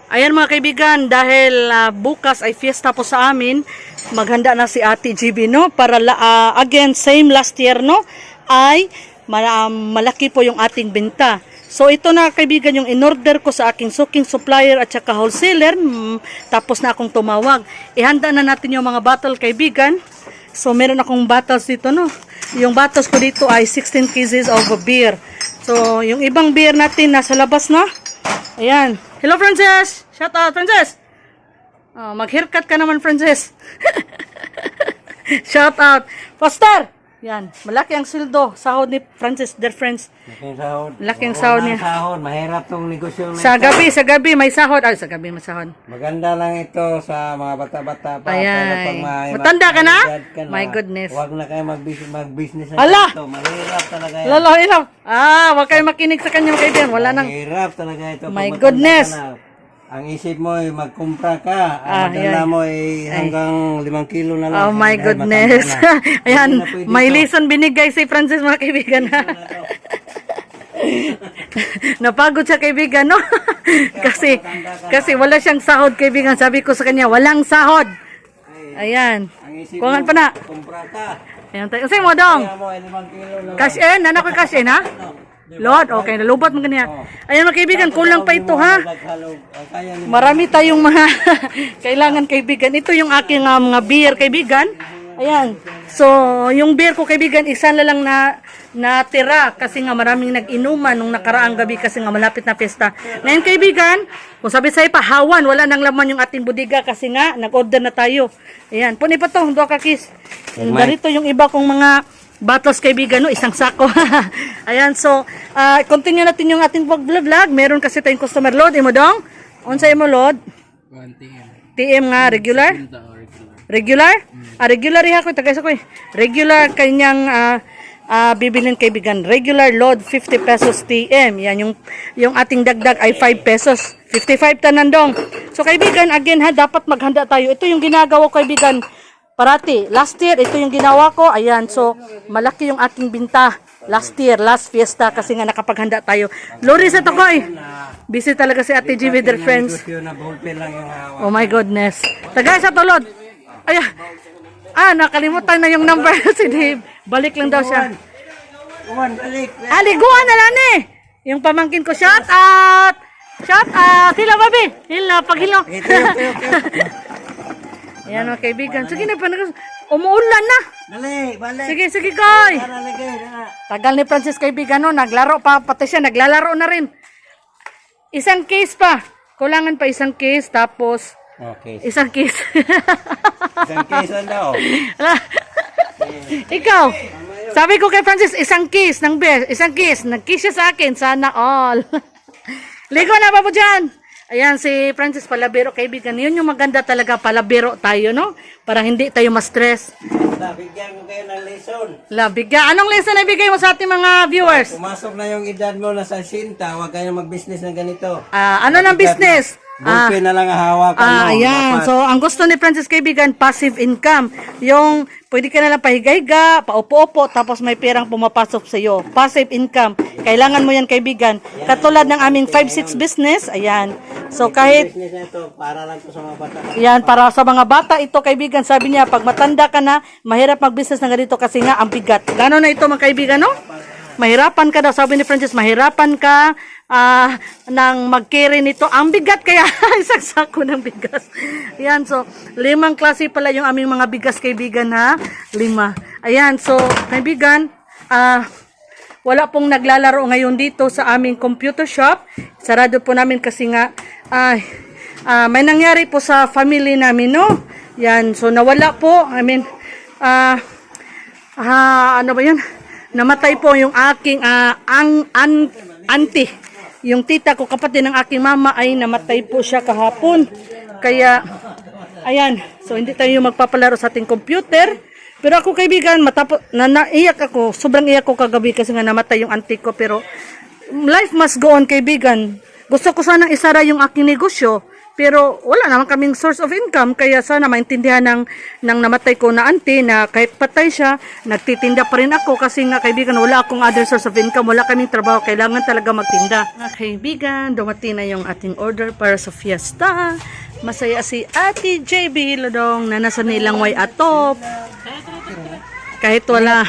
Ayan mga kaibigan, dahil bukas ay fiesta po sa amin, maghanda na si Ate GB, no? Para again, same last year, no? Ay malaki po yung ating benta. So ito na kaibigan yung in-order ko sa aking suking supplier at saka wholesaler. Tapos na akong tumawag. Ihanda na natin yung mga bottle kaibigan. So meron akong bottles dito, no? Yung bottles ko dito ay 16 cases of beer. So yung ibang beer natin nasa labas na. Ayan. Hello, Frances! Shout out, Frances! Oh, mag-haircut ka naman, Frances. Shout out. Pastor! Yan. Malaki ang sildo. Sahod ni Frances, dear friends. Laking sahod. Laking sahod niya. Sahod. Mahirap tong negosyo na Sa gabi may sahod. Ay, sa gabi may sahod. Maganda lang ito sa mga bata-bata pa. Ayan. Matanda ka na? My goodness. Huwag na kayo mag-business na Ala! ito. Mahirap talaga yan. Lalo, ilaw. Huwag kayo makinig sa kanya, kaibigan. Wala nang... Mahirap talaga ito. My Pag goodness. matanda ka na, ang isip mo ay magkumpra ka. Ang maganda mo ay hanggang 5 kilo na lang. Oh my Dahil goodness. matanda na. Ayan, Hindi na pwede may ito. lesson binigay si Francis mga kaibigan. Napagod siya kaibigan, no? kasi wala siyang sahod kaibigan. Sabi ko sa kanya, walang sahod. Ayan. Ang isip Kuhangan mo, pa na. kumpra ka. Ayan tayo. Kasi mo dong. Kaya mo ay 5 kilo na lang. Cash in? Anak ko cash in, ha? Lord, okay. Nalubot mo ganyan. Ayan mga kaibigan, kulang pa ito, ha? Marami tayong mga kailangan kaibigan. Ito yung aking mga beer kaibigan. Ayan. So, yung beer ko kaibigan, isa na lang natira kasi nga maraming nag-inuman nung nakaraang gabi kasi nga malapit na pesta. Ngayon kaibigan, kung sabi sa'yo pa, hawan, wala nang laman yung ating budiga kasi nga nag-order na tayo. Ayan. Puni pa to, doa ka kiss. Ganito yung iba kong mga bottles kaibigan, no? Isang sako. Ayan, so, continue natin yung ating vlog. Meron kasi tayong customer load. Imo dong? Unsay mo load? 1 TM. TM nga, regular? Regular? Regular iha ko. Tagay sa ko eh. Regular kanyang bibilin kaibigan. Regular load, 50 pesos TM. Yan, yung ating dagdag ay 5 pesos. 55 tanan dong. So kaibigan, again ha, dapat maghanda tayo. Ito yung ginagawa ko kaibigan. Parati, last year, ito yung ginawa ko. Ayan, so, malaki yung aking binta. Last year, last fiesta, kasi nga nakapaghanda tayo. Loris, ito ko eh. Busy talaga si Ate G with their friends. Oh my goodness. Tagay sa tulod. Ayan. Nakalimutan na yung number si Dave. Balik lang daw siya. Liguan na lang eh. Yung pamangkin ko, shout out! Shout out! Hila, babi! Hila, paghilo. Ayan mga kaibigan. Sige na, umuulan na. Balik. Sige, koy. Tagal ni Francis kaibigan, no? Naglaro pa, pati siya, naglalaro na rin. Isang case pa. Kulangan pa isang case, tapos Okay. isang case. Isang case daw. Ikaw, sabi ko kay Francis, isang case ng best, isang case. Nag-kiss siya sa akin, sana all. Ligo na ba po dyan? Ayan, si Francis palabiro kaibigan. Yun yung maganda talaga, palabiro tayo, no? Para hindi tayo ma-stress. Bigyan ko kayo ng lesson. Bigyan. Anong lesson na ibigay mo sa ating mga viewers? Pumasok na yung edad mo na sa sinta, huwag kayo mag-business ng ganito. Ano ng business? Ballpen na lang ang hawakan mo. Ayan. Dapat. So, ang gusto ni Francis kaibigan, passive income. Yung, pwede ka na lang pahiga-higa, paupo-upo, tapos may perang pumapasok sa iyo. Passive income. Kailangan mo yan kaibigan. Katulad ng aming 5-6 business, ayan. So, kahit, Business na ito, para lang ito sa mga bata. yan, para sa mga bata ito kaibigan, sabi niya, pag matanda ka na, mahirap mag-business na ganito kasi nga ang bigat. Gano'n na ito mga kaibigan, no? Mahirapan ka daw, sabi ni Francis, mahirapan ka nang mag-carry nito. Ang bigat kaya, isang sako ng bigas. Ayan, so, 5 klase pala yung aming mga bigas kaibigan ha. 5. Ayan, so, kaibigan, wala pong naglalaro ngayon dito sa aming computer shop. Sarado po namin kasi nga, may nangyari po sa family namin, no? Yan, so nawala po. I mean, ano ba yun? Namatay po yung aking auntie. Yung tita ko, kapatid ng aking mama, ay namatay po siya kahapon. Kaya, ayan. So, hindi tayo magpapalaro sa ating computer. Pero ako, kaibigan, naiyak ako. Sobrang iyak ko kagabi kasi nga namatay yung auntie ko. Pero, life must go on, kaibigan. Gusto ko sanang isara yung aking negosyo. Pero wala naman kaming source of income, kaya sana maintindihan ng namatay ko na auntie na kahit patay siya, nagtitinda pa rin ako kasi nga kaibigan, wala akong other source of income, wala kaming trabaho, kailangan talaga magtinda. Mga kaibigan, dumating na yung ating order para sa fiesta. Masaya si Ate JB Lodong na nasa nilang way atop. Kahit wala.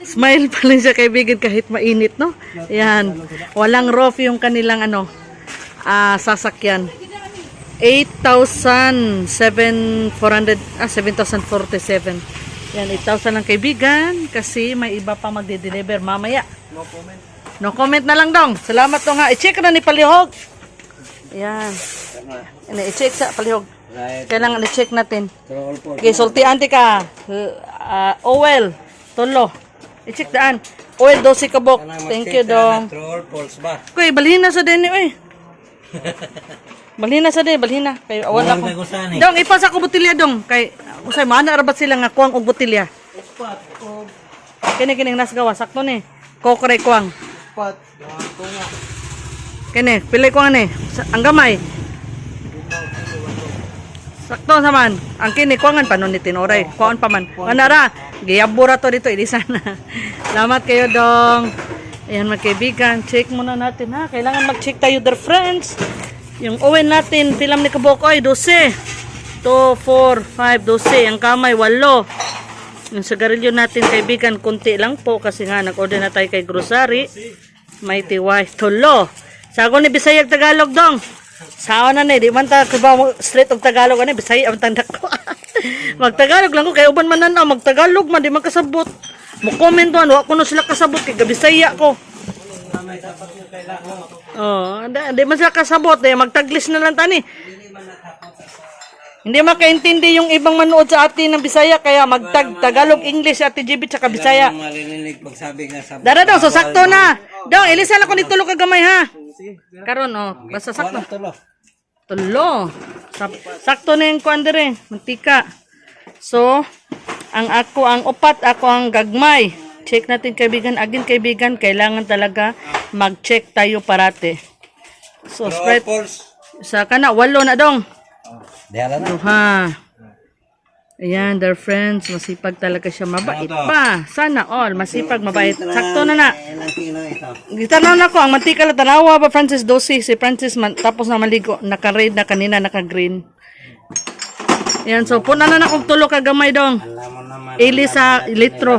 Smile pa rin siya kaibigan kahit mainit, no? Yan. Walang roof yung kanilang sasakyan. 7,47. Yan, 8,000 lang kaibigan kasi may iba pa magde-deliver mamaya. No comment. No comment na lang dong. Salamat dong ha. I-check na ni Palihog. Yan. I-check sa Palihog. Right. Kailangan i-check natin. True all false. Okay, sultian ka. Oil. Tulo. I-check daan. Oil, 12 kabok. Thank you dong. True all false ba? Kuy, balhin na sa din eh. Balhin na sa din, balhin na. Kay awan ako. Dong, ipasa ko botilya dong. Kay usay mana arabat sila nga kuwang og botilya. Kini nasgawa sakto ni. Kokre kuwang. Kini, pilay kuwang ni. Ang gamay. Sakto saman. Ang kini kuwangan pa nun ni Tinoray. Kuwan pa man. Manara, giyabura to dito. Hindi sana. Salamat kayo dong. Ayan mga kaibigan. Check muna natin ha. Kailangan mag-check tayo dear friends. Yung oven natin, pilam ni Kabokoy, 12. 2, 4, 5, 12. Ang kamay, 8. Yung sigarilyo natin kaibigan, kunti lang po. Kasi nga, nag-order na tayo kay grocery. May tiwai. 3. Sago ni Bisayag Tagalog dong. Sao na di man ta kuba straight og Tagalog ani Bisaya ang tanda ko. Magtagalog lang ko kay uban man nanaw magtagalog man di man kasabot. Mo comment doon wa kuno sila kasabot kay Bisaya ko. Oh, di man sila kasabot di magtaglis na lang tani. Hindi makaintindi yung ibang manood sa atin ng Bisaya kaya Tagalog English Ate GB tsaka Bisaya. Malilinig pagsabi nga sa. Dara daw so sakto na. Daw ilisan ako ni tulo ka gamay ha. Karon basta sakto. Tulo. Sakto na yung kuan dire, mantika. So, ang upat, ako ang gagmay. Check natin kaibigan, agin kaibigan, kailangan talaga mag-check tayo parate. So, spread. Sa kana 8 na dong. Duha. Ayan, dear friends, masipag talaga siya, mabait pa. Sana all, masipag, mabait. Sakto na na. Gitanaw na ko, ang mantika na tanawa ba Francis 12, si Francis tapos na maligo, naka-red na kanina, naka-green. Ayan, so puna na kong tulo kagamay dong. Ili sa litro.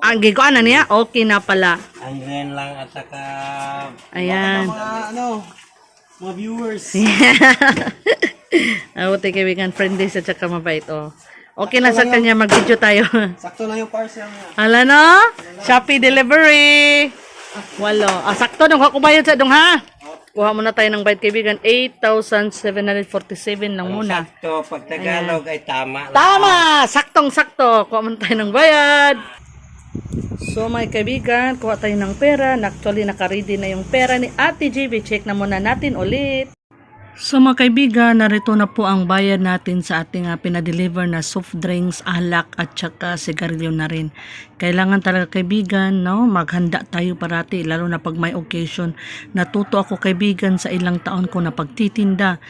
Ang giguan na niya, okay na pala. Ang green lang at saka. Ayan. Mga viewers. Take kaibigan, friendly sa tsaka mabait. Okay na sa kanya, mag-video tayo. Sakto na yung parcel niya. Hala no? Shopee delivery. 8. Sakto dong, kakubayad sa dong ha. Kuha muna tayo ng bayad kaibigan. 8,747 lang muna. Sakto, pag Tagalog ay tama. Tama! Saktong-sakto. Kuha muna tayo ng bayad. So mga kaibigan, kuha tayo ng pera. Actually, naka-ready na yung pera ni Ate JB. Check na muna natin ulit. So mga kaibigan, narito na po ang bayad natin sa ating pinadeliver na soft drinks, alak at saka sigarilyo na rin. Kailangan talaga kaibigan, no, maghanda tayo parati, lalo na pag may occasion. Natuto ako kaibigan sa ilang taon ko na pagtitinda.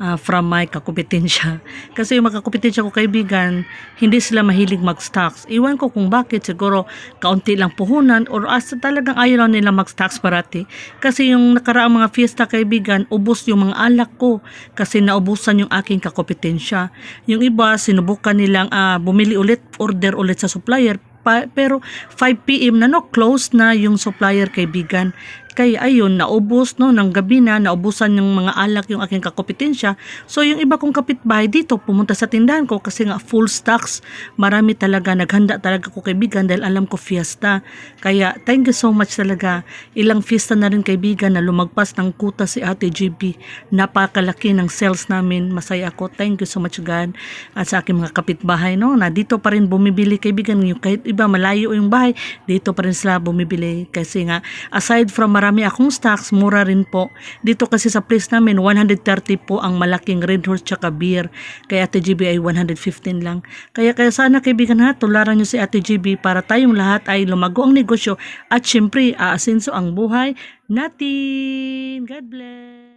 From my kakupitensya. Kasi yung makakupitensya ko kaibigan, hindi sila mahilig mag-stocks. Iwan ko kung bakit, siguro kaunti lang puhunan or asa talagang ayaw lang nila mag-stocks parati. Kasi yung nakaraang mga fiesta kaibigan, ubos yung mga alak ko kasi naubusan yung aking kakupitensya. Yung iba, sinubukan nilang bumili ulit, order ulit sa supplier. Pero 5 PM na close na yung supplier kaibigan. Kaya ayun, naubos ng gabi na, naubusan yung mga alak yung aking kakopetensya. So yung iba kong kapitbahay dito, pumunta sa tindahan ko kasi nga full stocks. Marami talaga, naghanda talaga ko kaibigan dahil alam ko fiesta. Kaya thank you so much talaga. Ilang fiesta na rin kaibigan na lumagpas ng kuta si Ate GB. Napakalaki ng sales namin. Masaya ako. Thank you so much God. At sa aking mga kapitbahay, na dito pa rin bumibili kaibigan. Yung kahit iba malayo yung bahay, dito pa rin sila bumibili. Kasi nga, aside from marami akong stocks, mura rin po. Dito kasi sa place namin, 130 po ang malaking Red Horse tsaka beer. Kaya Ate GB ay 115 lang. Kaya sana kaibigan tularan nyo si Ate GB para tayong lahat ay lumago ang negosyo at syempre aasenso ang buhay natin. God bless.